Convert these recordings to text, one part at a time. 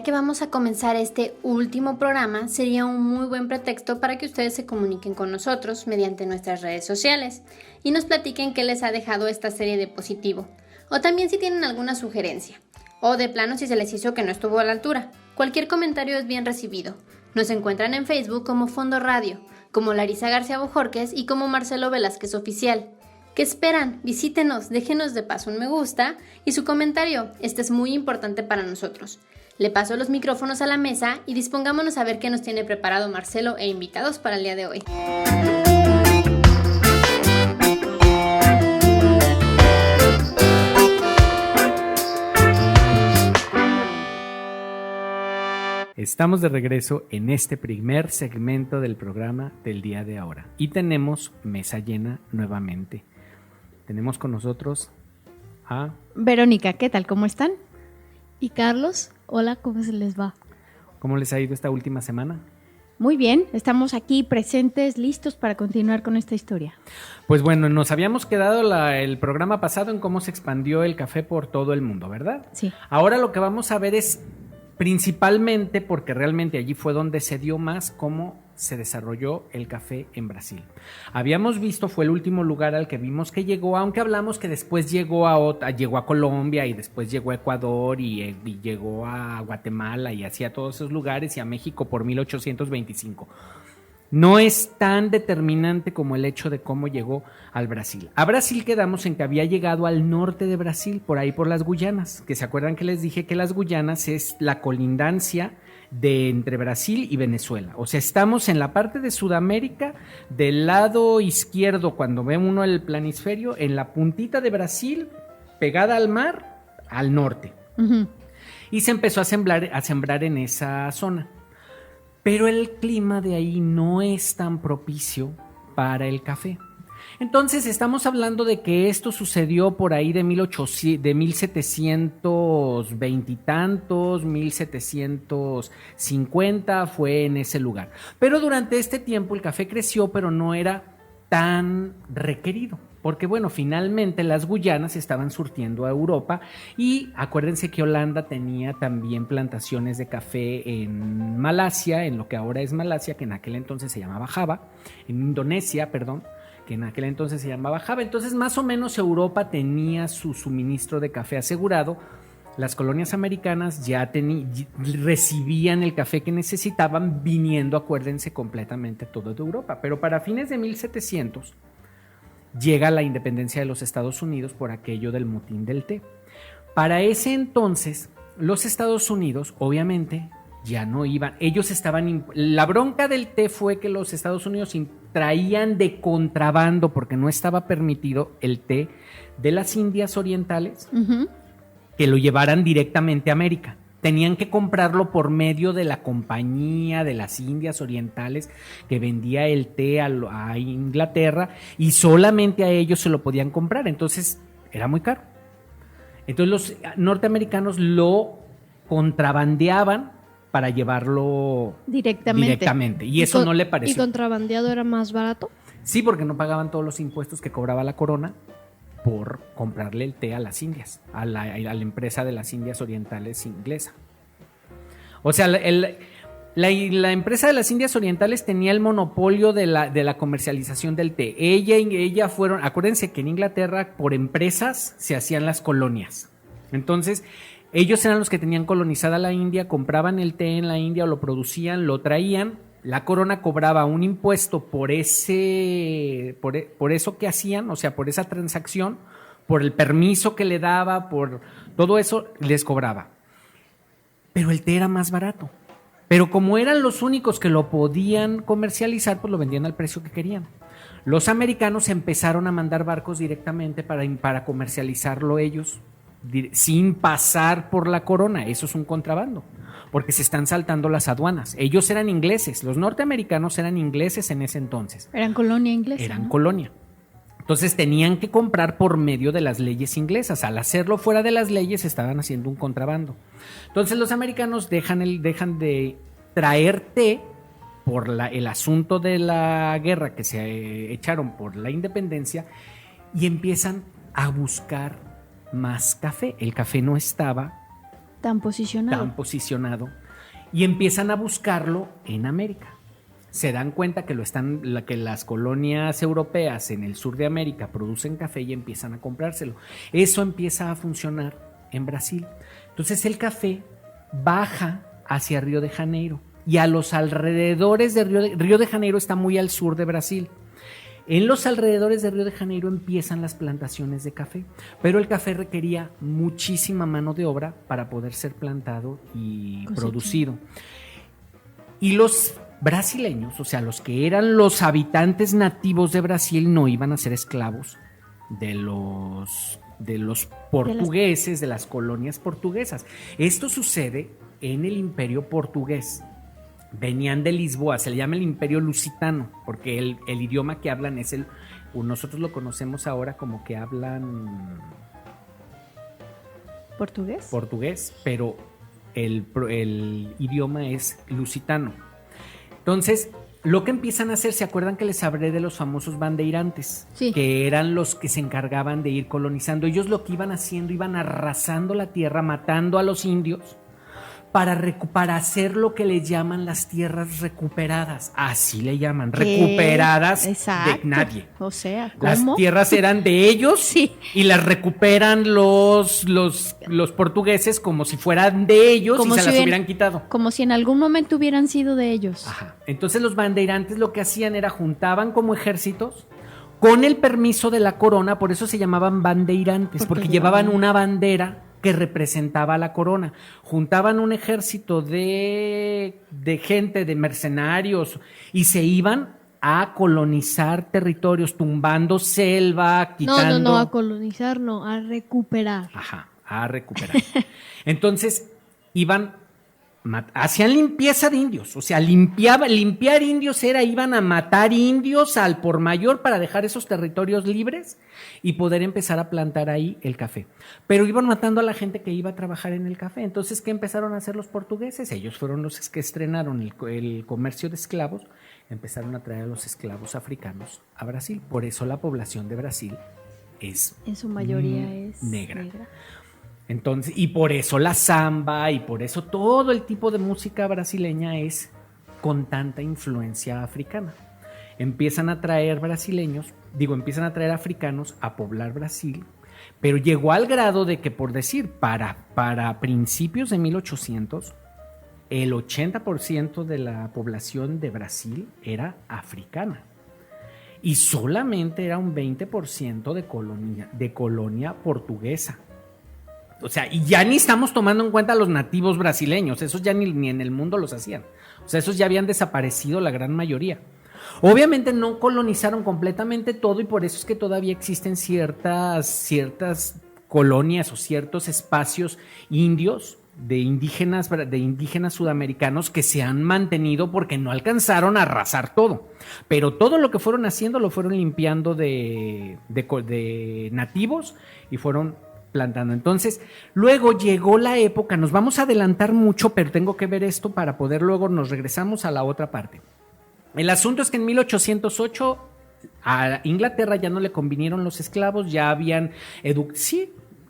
que vamos a comenzar este último programa, sería un muy buen pretexto para que ustedes se comuniquen con nosotros mediante nuestras redes sociales y nos platiquen qué les ha dejado esta serie de positivo, o también si tienen alguna sugerencia, o de plano si se les hizo que no estuvo a la altura. Cualquier comentario es bien recibido. Nos encuentran en Facebook como Fondo Radio, como Larisa García Bojorquez y como Marcelo Velázquez Oficial. ¿Qué esperan? Visítenos, déjenos de paso un me gusta y su comentario. Este es muy importante para nosotros. Le paso los micrófonos a la mesa y dispongámonos a ver qué nos tiene preparado Marcelo e invitados para el día de hoy. Estamos de regreso en este primer segmento del programa del día de ahora y tenemos mesa llena nuevamente. Tenemos con nosotros a Verónica, ¿qué tal? ¿Cómo están? Y Carlos, hola, ¿cómo se les va? ¿Cómo les ha ido esta última semana? Muy bien, estamos aquí presentes, listos para continuar con esta historia. Pues bueno, nos habíamos quedado el programa pasado en cómo se expandió el café por todo el mundo, ¿verdad? Sí. Ahora lo que vamos a ver es principalmente, porque realmente allí fue donde se dio más, cómo se desarrolló el café en Brasil. Habíamos visto, fue el último lugar al que vimos que llegó, aunque hablamos que después llegó a Colombia y después llegó a Ecuador y llegó a Guatemala y así a todos esos lugares y a México por 1825. No es tan determinante como el hecho de cómo llegó al Brasil. A Brasil quedamos en que había llegado al norte de Brasil, por ahí por las Guyanas, que se acuerdan que les dije que las Guyanas es la colindancia de entre Brasil y Venezuela. O sea, estamos en la parte de Sudamérica, del lado izquierdo, cuando ve uno el planisferio, en la puntita de Brasil, pegada al mar, al norte. Uh-huh. Y se empezó a sembrar en esa zona. Pero el clima de ahí no es tan propicio para el café. Entonces estamos hablando de que esto sucedió por ahí de 1720 y tantos, 1750, fue en ese lugar. Pero durante este tiempo el café creció, pero no era tan requerido. Porque bueno, finalmente las Guyanas estaban surtiendo a Europa y acuérdense que Holanda tenía también plantaciones de café en Malasia, en lo que ahora es Malasia, que en aquel entonces se llamaba Java, en Indonesia, perdón, que en aquel entonces se llamaba Java. Entonces más o menos Europa tenía su suministro de café asegurado. Las colonias americanas ya recibían el café que necesitaban viniendo, acuérdense, completamente todo de Europa. Pero para fines de 1700 llega la independencia de los Estados Unidos por aquello del motín del té. Para ese entonces, los Estados Unidos, obviamente, ya no iban. Ellos estaban. La bronca del té fue que los Estados Unidos traían de contrabando, porque no estaba permitido el té de las Indias Orientales, uh-huh, que lo llevaran directamente a América. Tenían que comprarlo por medio de la compañía de las Indias Orientales que vendía el té a Inglaterra y solamente a ellos se lo podían comprar, entonces era muy caro. Entonces los norteamericanos lo contrabandeaban para llevarlo directamente y eso no le pareció. ¿Y contrabandeado era más barato? Sí, porque no pagaban todos los impuestos que cobraba la corona por comprarle el té a las Indias, a la empresa de las Indias Orientales inglesa. O sea, la empresa de las Indias Orientales tenía el monopolio de la comercialización del té. Ella fueron, acuérdense que en Inglaterra por empresas se hacían las colonias. Entonces, ellos eran los que tenían colonizada la India, compraban el té en la India o lo producían, lo traían. La corona cobraba un impuesto por eso que hacían, o sea, por esa transacción, por el permiso que le daba, por todo eso les cobraba. Pero el té era más barato. Pero como eran los únicos que lo podían comercializar, pues lo vendían al precio que querían. Los americanos empezaron a mandar barcos directamente para comercializarlo ellos, sin pasar por la corona. Eso es un contrabando, porque se están saltando las aduanas. Ellos eran ingleses, los norteamericanos eran ingleses en ese entonces. Eran colonia inglesa. Eran, ¿no?, colonia. Entonces tenían que comprar por medio de las leyes inglesas. Al hacerlo fuera de las leyes estaban haciendo un contrabando. Entonces los americanos dejan de traer té por el asunto de la guerra que se echaron por la independencia y empiezan a buscar más café. El café no estaba Tan posicionado. Y empiezan a buscarlo en América. Se dan cuenta que que las colonias europeas en el sur de América producen café y empiezan a comprárselo. Eso empieza a funcionar en Brasil. Entonces el café baja hacia Río de Janeiro y a los alrededores de Río de Janeiro está muy al sur de Brasil. En los alrededores de Río de Janeiro empiezan las plantaciones de café, pero el café requería muchísima mano de obra para poder ser plantado y producido. Y los brasileños, o sea, los que eran los habitantes nativos de Brasil, no iban a ser esclavos de los portugueses, de las colonias portuguesas. Esto sucede en el Imperio Portugués. Venían de Lisboa, se le llama el Imperio Lusitano, porque el idioma que hablan es nosotros lo conocemos ahora como que hablan portugués, pero el idioma es lusitano. Entonces, lo que empiezan a hacer, ¿se acuerdan que les hablé de los famosos bandeirantes? Sí. Que eran los que se encargaban de ir colonizando. Ellos lo que iban haciendo, iban arrasando la tierra, matando a los indios, para hacer lo que le llaman las tierras recuperadas. Así le llaman, recuperadas. Exacto. De nadie. O sea, ¿cómo? Las tierras eran de ellos Sí. y las recuperan los portugueses como si fueran de ellos Como y se si las hubieran- hubieran quitado. Como si en algún momento hubieran sido de ellos. Ajá. Entonces los bandeirantes lo que hacían era juntaban como ejércitos con el permiso de la corona, por eso se llamaban bandeirantes, porque llevaban una bandera que representaba a la corona. Juntaban un ejército de gente, de mercenarios, y se iban a colonizar territorios, tumbando selva, quitando... No, a colonizar, no, a recuperar. Ajá, a recuperar. Entonces, hacían limpieza de indios, o sea, limpiar indios iban a matar indios al por mayor para dejar esos territorios libres y poder empezar a plantar ahí el café. Pero iban matando a la gente que iba a trabajar en el café. Entonces, ¿qué empezaron a hacer los portugueses? Ellos fueron los que estrenaron el comercio de esclavos, empezaron a traer a los esclavos africanos a Brasil. Por eso la población de Brasil es En su mayoría es negra. Entonces, y por eso la samba y por eso todo el tipo de música brasileña es con tanta influencia africana. Empiezan a traer africanos a poblar Brasil, pero llegó al grado de que, por decir, para principios de 1800, el 80% de la población de Brasil era africana. Y solamente era un 20% de colonia portuguesa. O sea, y ya ni estamos tomando en cuenta a los nativos brasileños, esos ya ni en el mundo los hacían. O sea, esos ya habían desaparecido la gran mayoría. Obviamente no colonizaron completamente todo y por eso es que todavía existen ciertas colonias o ciertos espacios indios de indígenas sudamericanos que se han mantenido porque no alcanzaron a arrasar todo. Pero todo lo que fueron haciendo lo fueron limpiando de nativos y fueron plantando. Entonces, luego llegó la época, nos vamos a adelantar mucho, pero tengo que ver esto para poder luego nos regresamos a la otra parte. El asunto es que en 1808 a Inglaterra ya no le convinieron los esclavos, ya habían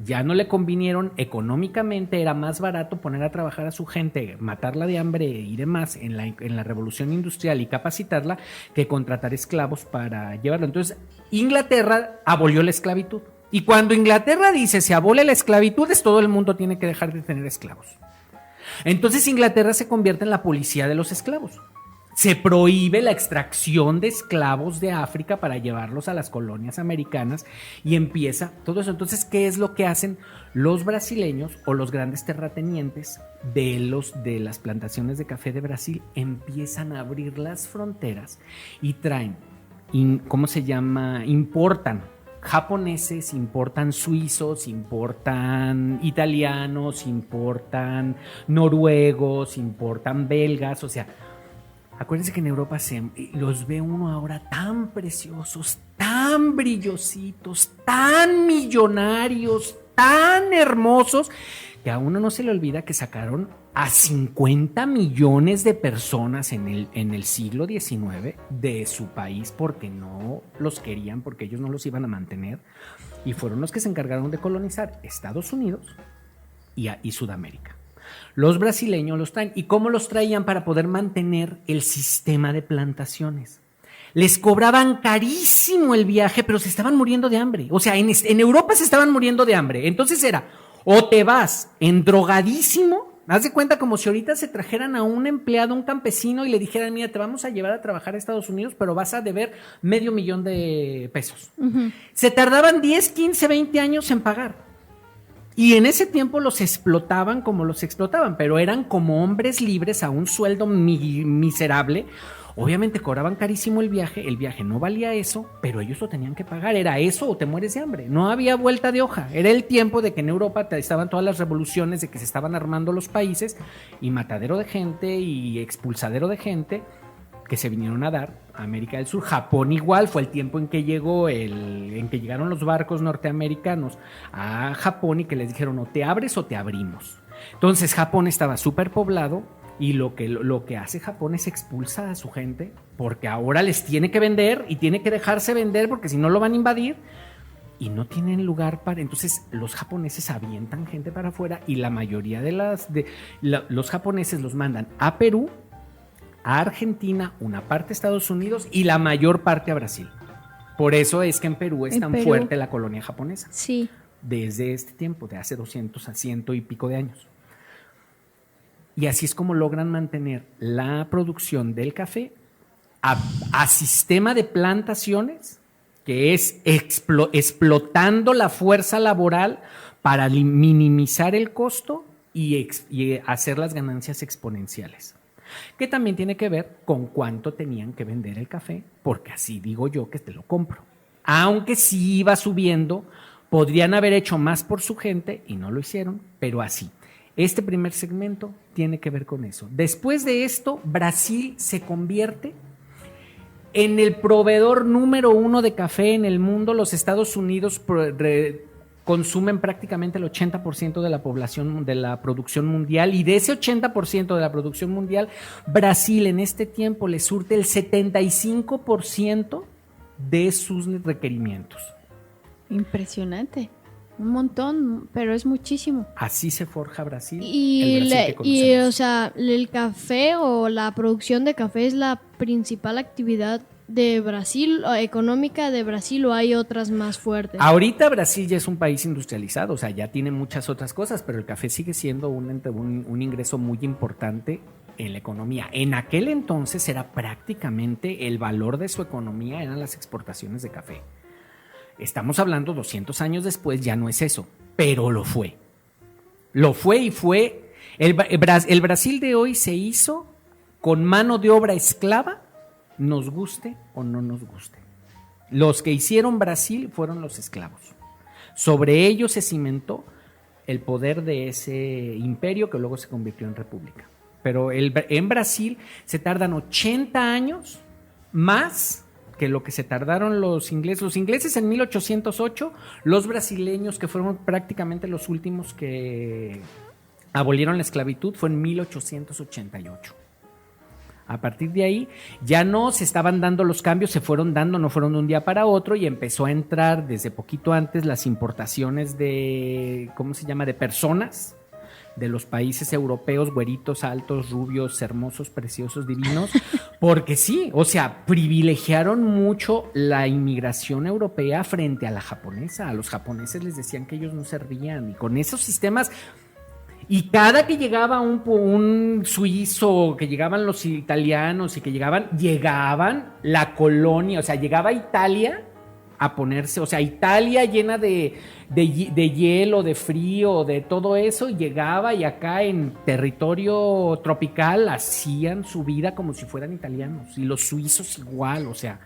ya no le convinieron económicamente, era más barato poner a trabajar a su gente, matarla de hambre y demás en la revolución industrial y capacitarla que contratar esclavos para llevarlo. Entonces, Inglaterra abolió la esclavitud. Y cuando Inglaterra dice se abole la esclavitud, todo el mundo tiene que dejar de tener esclavos. Entonces Inglaterra se convierte en la policía de los esclavos. Se prohíbe la extracción de esclavos de África para llevarlos a las colonias americanas y empieza todo eso. Entonces, ¿qué es lo que hacen los brasileños o los grandes terratenientes de las plantaciones de café de Brasil? Empiezan a abrir las fronteras y traen, importan japoneses, importan suizos, importan italianos, importan noruegos, importan belgas, o sea, acuérdense que en Europa los ve uno ahora tan preciosos, tan brillositos, tan millonarios, tan hermosos, que a uno no se le olvida que sacaron a 50 millones de personas en el siglo XIX de su país porque no los querían, porque ellos no los iban a mantener, y fueron los que se encargaron de colonizar Estados Unidos, y Sudamérica. Los brasileños los traen. ¿Y cómo los traían? Para poder mantener el sistema de plantaciones. Les cobraban carísimo el viaje, pero se estaban muriendo de hambre. O sea, en Europa se estaban muriendo de hambre. Entonces era, o te vas endrogadísimo, haz de cuenta como si ahorita se trajeran a un empleado, un campesino, y le dijeran, mira, te vamos a llevar a trabajar a Estados Unidos, pero vas a deber $500,000 Ujú. Se tardaban 10, 15, 20 años en pagar. Y en ese tiempo los explotaban como los explotaban, pero eran como hombres libres a un sueldo miserable. Obviamente cobraban carísimo el viaje no valía eso, pero ellos lo tenían que pagar, era eso o te mueres de hambre, no había vuelta de hoja, era el tiempo de que en Europa estaban todas las revoluciones, de que se estaban armando los países y matadero de gente y expulsadero de gente que se vinieron a dar a América del Sur. Japón igual, fue el tiempo en que llegaron los barcos norteamericanos a Japón y que les dijeron o te abres o te abrimos. Entonces Japón estaba súper poblado. Y lo que hace Japón es expulsa a su gente porque ahora les tiene que vender y tiene que dejarse vender porque si no lo van a invadir y no tienen lugar para... Entonces los japoneses avientan gente para afuera y la mayoría los japoneses los mandan a Perú, a Argentina, una parte a Estados Unidos y la mayor parte a Brasil. Por eso es que en Perú es tan fuerte la colonia japonesa. Sí. Desde este tiempo, de hace 200 a 100 y pico de años. Y así es como logran mantener la producción del café a sistema de plantaciones, que es explotando la fuerza laboral para minimizar el costo y hacer las ganancias exponenciales. Que también tiene que ver con cuánto tenían que vender el café, porque así digo yo que te lo compro. Aunque sí iba subiendo, podrían haber hecho más por su gente y no lo hicieron, pero así. Este primer segmento tiene que ver con eso. Después de esto, Brasil se convierte en el proveedor número 1 de café en el mundo. Los Estados Unidos consumen prácticamente el 80% de la población, de la producción mundial, y de ese 80% de la producción mundial, Brasil en este tiempo le surte el 75% de sus requerimientos. Impresionante. Un montón, pero es muchísimo. Así se forja Brasil. O sea, el café o la producción de café es la principal actividad de Brasil, o económica de Brasil, o hay otras más fuertes. Ahorita Brasil ya es un país industrializado, o sea, ya tiene muchas otras cosas, pero el café sigue siendo un ingreso muy importante en la economía. En aquel entonces era prácticamente el valor de su economía eran las exportaciones de café. Estamos hablando 200 años después, ya no es eso, pero lo fue. Lo fue y fue. El Brasil de hoy se hizo con mano de obra esclava, nos guste o no nos guste. Los que hicieron Brasil fueron los esclavos. Sobre ellos se cimentó el poder de ese imperio que luego se convirtió en república. Pero en Brasil se tardan 80 años más que lo que se tardaron los ingleses. Los ingleses en 1808, los brasileños, que fueron prácticamente los últimos que abolieron la esclavitud, fue en 1888. A partir de ahí ya no se estaban dando los cambios, se fueron dando, no fueron de un día para otro, y empezó a entrar desde poquito antes las importaciones de, ¿cómo se llama?, de personas de los países europeos, güeritos, altos, rubios, hermosos, preciosos, divinos, porque sí, o sea, privilegiaron mucho la inmigración europea frente a la japonesa. A los japoneses les decían que ellos no servían, y con esos sistemas, y cada que llegaba un suizo, que llegaban los italianos y que llegaban la colonia, o sea, llegaba Italia a ponerse, o sea, Italia llena de hielo, de frío, de todo eso, y llegaba, y acá en territorio tropical hacían su vida como si fueran italianos, y los suizos igual, o sea,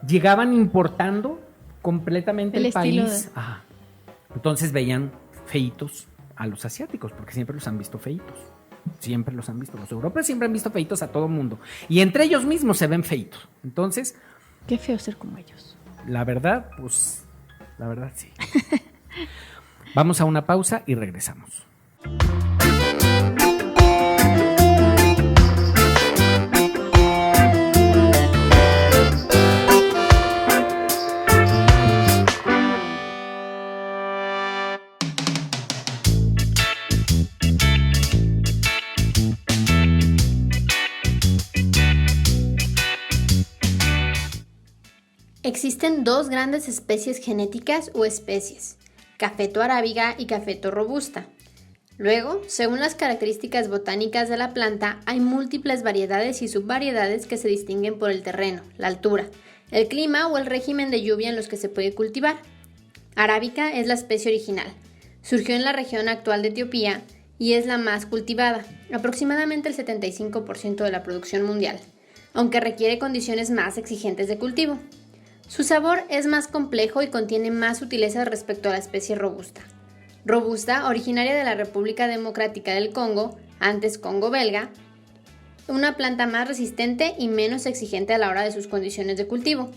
llegaban importando completamente el país. Ajá. Entonces veían feitos a los asiáticos, porque siempre los han visto feitos. Siempre los han visto. Los europeos siempre han visto feitos a todo mundo, y entre ellos mismos se ven feitos. Entonces, qué feo ser como ellos. La verdad, pues, la verdad sí. Vamos a una pausa y regresamos. Existen dos grandes especies genéticas o especies, Cafeto arábiga y Cafeto robusta. Luego, según las características botánicas de la planta, hay múltiples variedades y subvariedades que se distinguen por el terreno, la altura, el clima o el régimen de lluvia en los que se puede cultivar. Arábica es la especie original. Surgió en la región actual de Etiopía y es la más cultivada, aproximadamente el 75% de la producción mundial, aunque requiere condiciones más exigentes de cultivo. Su sabor es más complejo y contiene más sutilezas respecto a la especie robusta. Robusta, originaria de la República Democrática del Congo, antes Congo belga, una planta más resistente y menos exigente a la hora de sus condiciones de cultivo.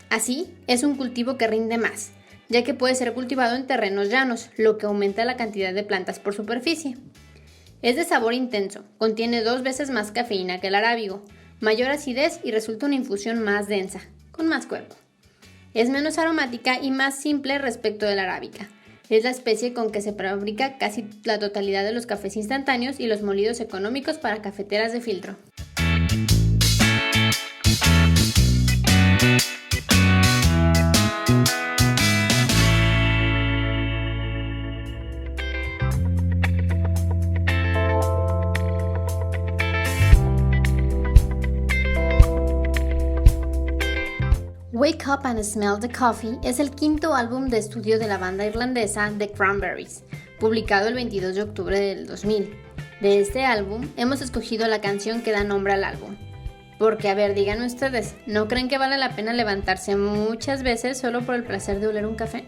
Así, es un cultivo que rinde más, ya que puede ser cultivado en terrenos llanos, lo que aumenta la cantidad de plantas por superficie. Es de sabor intenso, contiene 2 veces más cafeína que el arábigo, mayor acidez y resulta una infusión más densa, con más cuerpo. Es menos aromática y más simple respecto de la arábica. Es la especie con que se fabrica casi la totalidad de los cafés instantáneos y los molidos económicos para cafeteras de filtro. Wake Up and Smell the Coffee es el quinto álbum de estudio de la banda irlandesa The Cranberries, publicado el 22 de octubre del 2000. De este álbum hemos escogido la canción que da nombre al álbum. Porque, a ver, díganme ustedes, ¿no creen que vale la pena levantarse muchas veces solo por el placer de oler un café?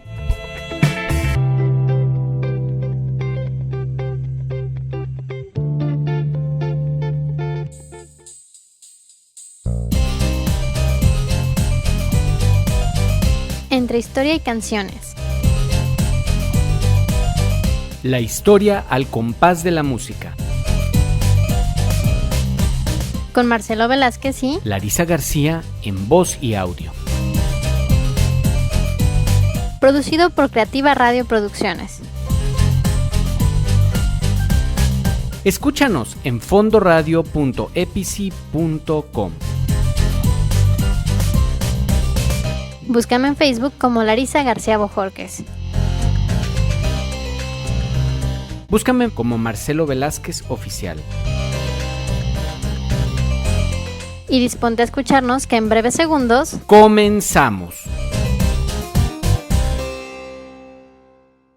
Entre historia y canciones. La historia al compás de la música. Con Marcelo Velázquez y Larisa García en voz y audio. Producido por Creativa Radio Producciones. Escúchanos en fondoradio.epici.com. Búscame en Facebook como Larisa García Bojorquez. Búscame como Marcelo Velázquez Oficial. Y disponte a escucharnos que en breves segundos ¡comenzamos!